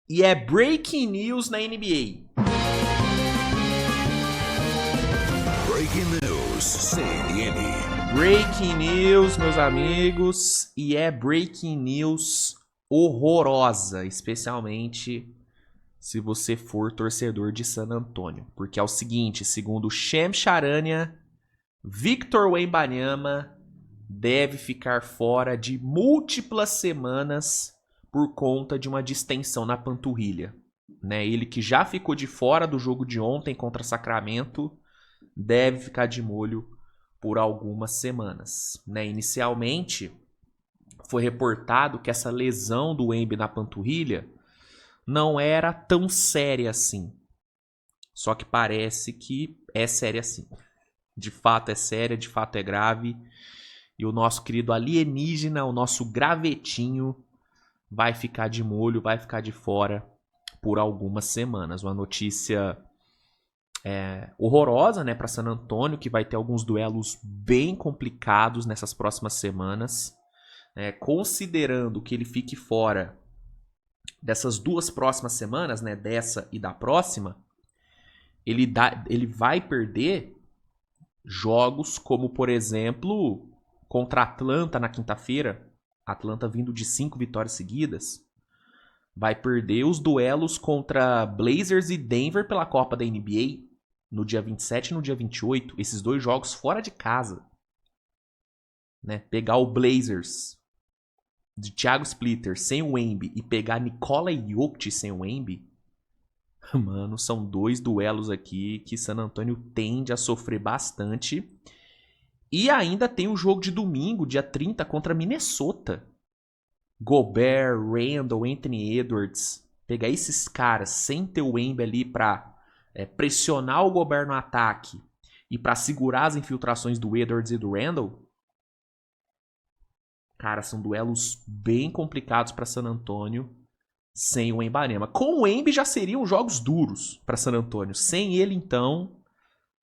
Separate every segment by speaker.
Speaker 1: E é breaking news na NBA.
Speaker 2: Breaking news, CNN.
Speaker 1: Breaking news, meus amigos. E é breaking news horrorosa, especialmente se você for torcedor de San Antonio. Porque é o seguinte, segundo Shams Charania, Victor Wembanyama deve ficar fora de múltiplas semanas por conta de uma distensão na panturrilha. Né? Ele que já ficou de fora do jogo de ontem contra Sacramento deve ficar de molho por algumas semanas. Né? Inicialmente, foi reportado que essa lesão do Wemby na panturrilha não era tão séria assim. Só que parece que é séria assim. De fato é séria, de fato é grave. E o nosso querido alienígena, o nosso gravetinho, vai ficar de molho, vai ficar de fora por algumas semanas. Uma notícia horrorosa, né, para San Antonio, que vai ter alguns duelos bem complicados nessas próximas semanas. Considerando que ele fique fora dessas duas próximas semanas, né, dessa e da próxima, ele vai perder jogos como, por exemplo, contra a Atlanta na quinta-feira. Atlanta vindo de 5 vitórias seguidas. Vai perder os duelos contra Blazers e Denver pela Copa da NBA no dia 27 e no dia 28. Esses dois jogos fora de casa. Né? Pegar o Blazers de Thiago Splitter sem o Wemby e pegar Nikola Jokic sem o Wemby, mano, são dois duelos aqui que San Antonio tende a sofrer bastante. E ainda tem o jogo de domingo, dia 30, contra Minnesota. Gobert, Randle, Anthony Edwards. Pegar esses caras sem ter o Wemby ali pra pressionar o Gobert no ataque e pra segurar as infiltrações do Edwards e do Randle. Cara, são duelos bem complicados pra San Antonio sem o Wembanyama. Com o Wemby já seriam jogos duros pra San Antonio. Sem ele, então,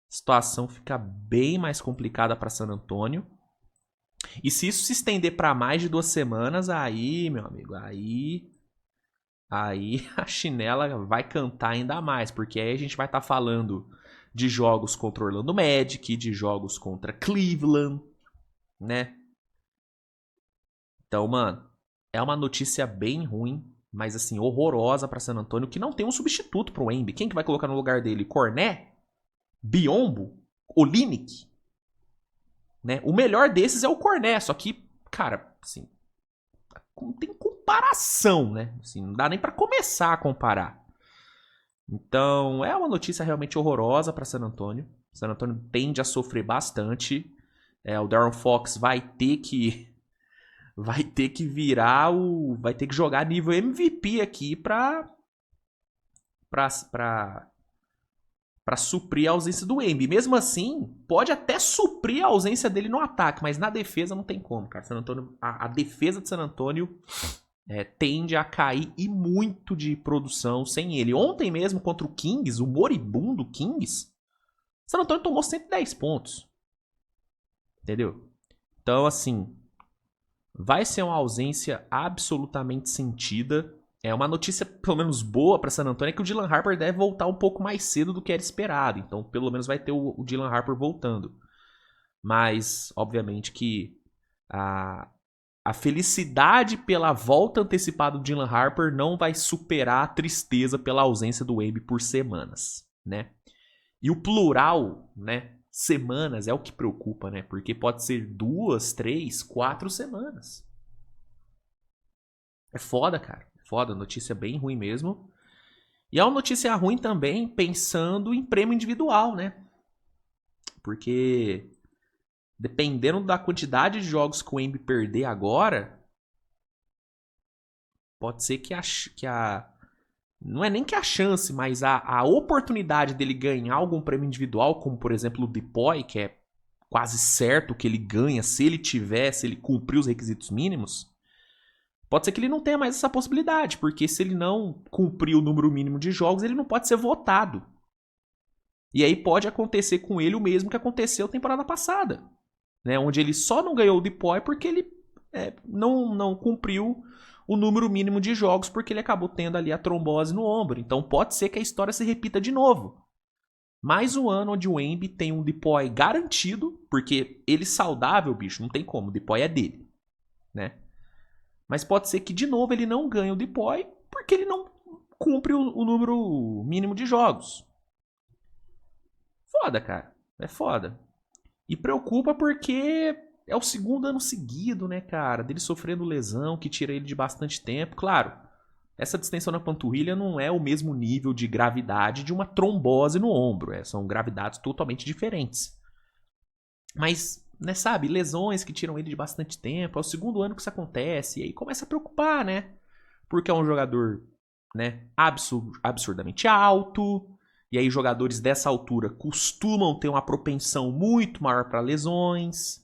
Speaker 1: a situação fica bem mais complicada para San Antonio. E se isso se estender para mais de 2 semanas, aí, meu amigo, aí a chinela vai cantar ainda mais, porque aí a gente vai estar falando de jogos contra Orlando Magic, de jogos contra Cleveland, né? Então, mano, é uma notícia bem ruim, mas assim, horrorosa para San Antonio, que não tem um substituto pro Wemby. Quem que vai colocar no lugar dele? Cornet? Biombo? Olynyk? Né? O melhor desses é o Cornet, só que, cara, assim, não tem comparação, né? Assim, não dá nem pra começar a comparar. Então, é uma notícia realmente horrorosa para San Antonio. San Antonio tende a sofrer bastante. O Darren Fox vai ter que virar vai ter que jogar nível MVP aqui pra suprir a ausência do Wemby. Mesmo assim, pode até suprir a ausência dele no ataque, mas na defesa não tem como, cara. San Antonio, a defesa de San Antonio tende a cair e muito de produção sem ele. Ontem mesmo, contra o Kings, o moribundo Kings, San Antonio tomou 110 pontos. Entendeu? Então, assim, vai ser uma ausência absolutamente sentida. Uma notícia, pelo menos boa para San Antonio, é que o Dylan Harper deve voltar um pouco mais cedo do que era esperado. Então, pelo menos vai ter o Dylan Harper voltando. Mas, obviamente que a felicidade pela volta antecipada do Dylan Harper não vai superar a tristeza pela ausência do Wemby por semanas, né? E o plural, né? Semanas é o que preocupa, né? Porque pode ser 2, 3, 4 semanas. É foda, cara. Foda, notícia bem ruim mesmo. E é uma notícia ruim também pensando em prêmio individual, né? Porque dependendo da quantidade de jogos que o Wemby perder agora, pode ser que não é nem que a chance, mas a oportunidade dele ganhar algum prêmio individual, como por exemplo o Depoy, que é quase certo que ele ganha se ele cumprir os requisitos mínimos. Pode ser que ele não tenha mais essa possibilidade, porque se ele não cumprir o número mínimo de jogos, ele não pode ser votado. E aí pode acontecer com ele o mesmo que aconteceu temporada passada, né? Onde ele só não ganhou o Depoy porque ele não cumpriu o número mínimo de jogos porque ele acabou tendo ali a trombose no ombro. Então pode ser que a história se repita de novo. Mais um ano onde o Embi tem um DPOY garantido, porque ele saudável, bicho, não tem como, o DPOY é dele, né? Mas pode ser que de novo ele não ganhe o DPOY porque ele não cumpre o número mínimo de jogos. Foda, cara. É foda. E preocupa porque é o segundo ano seguido, né, cara, dele sofrendo lesão que tira ele de bastante tempo. Claro, essa distensão na panturrilha não é o mesmo nível de gravidade de uma trombose no ombro. São gravidades totalmente diferentes. Mas, né, sabe, lesões que tiram ele de bastante tempo. É o segundo ano que isso acontece. E aí começa a preocupar, né? Porque é um jogador, né, absurdamente alto. E aí jogadores dessa altura costumam ter uma propensão muito maior para lesões.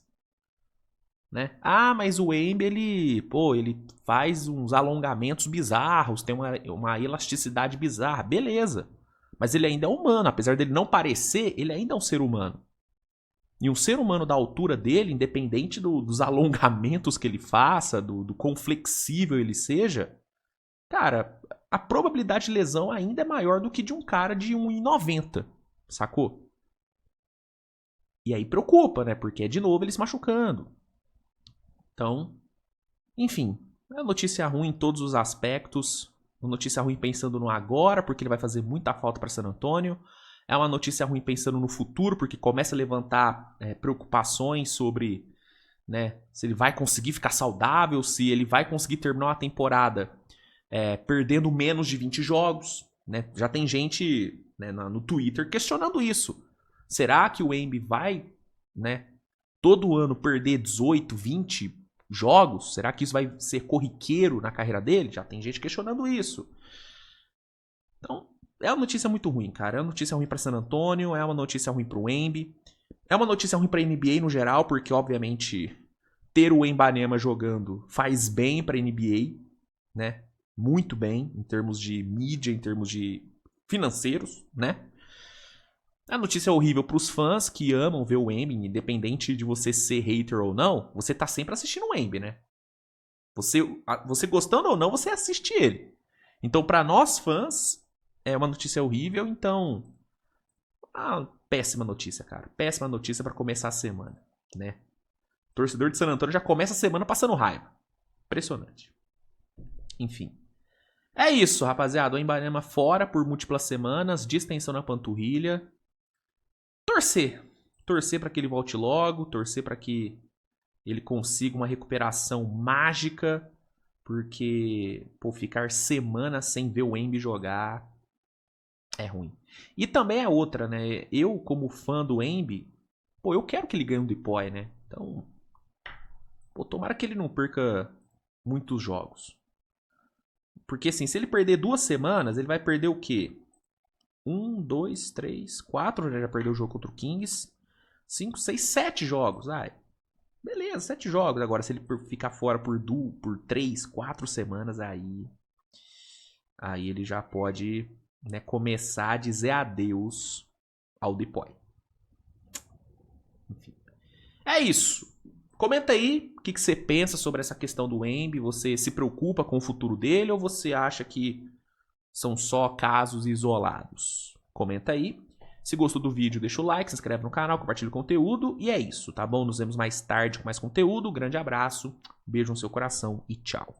Speaker 1: Né? Ah, mas o Embi, ele faz uns alongamentos bizarros, tem uma elasticidade bizarra. Beleza. Mas ele ainda é humano. Apesar dele não parecer, ele ainda é um ser humano. E um ser humano da altura dele, independente dos alongamentos que ele faça, do quão flexível ele seja, cara, a probabilidade de lesão ainda é maior do que de um cara de 1,90, sacou? E aí preocupa, né? Porque é de novo ele se machucando. Então, enfim, é uma notícia ruim em todos os aspectos. Uma notícia ruim pensando no agora, porque ele vai fazer muita falta para San Antonio. É uma notícia ruim pensando no futuro, porque começa a levantar preocupações sobre, né, se ele vai conseguir ficar saudável, se ele vai conseguir terminar uma temporada perdendo menos de 20 jogos. Né? Já tem gente, né, no Twitter questionando isso. Será que o Embi vai, né, todo ano perder 18, 20 jogos? Será que isso vai ser corriqueiro na carreira dele? Já tem gente questionando isso. Então, é uma notícia muito ruim, cara. É uma notícia ruim para San Antonio, é uma notícia ruim para o Embi. É uma notícia ruim para a NBA no geral, porque obviamente ter o Wembanyama jogando faz bem para a NBA, né? Muito bem em termos de mídia, em termos de financeiros, né? A notícia é horrível para os fãs que amam ver o Embi, independente de você ser hater ou não, você tá sempre assistindo o Embi, né? Você gostando ou não, você assiste ele. Então, para nós fãs, é uma notícia horrível, então péssima notícia, cara. Péssima notícia para começar a semana, né? O torcedor de San Antonio já começa a semana passando raiva. Impressionante. Enfim. É isso, rapaziada. O Wembanyama fora por múltiplas semanas, distensão na panturrilha. Torcer para que ele volte logo, torcer para que ele consiga uma recuperação mágica, porque ficar semanas sem ver o Embi jogar é ruim. E também é outra, né? Eu, como fã do Embi, eu quero que ele ganhe um DPOY, né? Então, tomara que ele não perca muitos jogos. Porque assim, se ele perder 2 semanas, ele vai perder o quê? 1, 2, 3, 4, já perdeu o jogo contra o Kings. 5, 6, 7 jogos. Beleza, 7 jogos. Agora, se ele ficar fora por 3, 4 semanas, aí ele já pode, né, começar a dizer adeus ao DPOY. Enfim. É isso. Comenta aí o que você pensa sobre essa questão do Embi. Você se preocupa com o futuro dele ou você acha que são só casos isolados? Comenta aí. Se gostou do vídeo, deixa o like, se inscreve no canal, compartilha o conteúdo. E é isso, tá bom? Nos vemos mais tarde com mais conteúdo. Grande abraço, beijo no seu coração e tchau.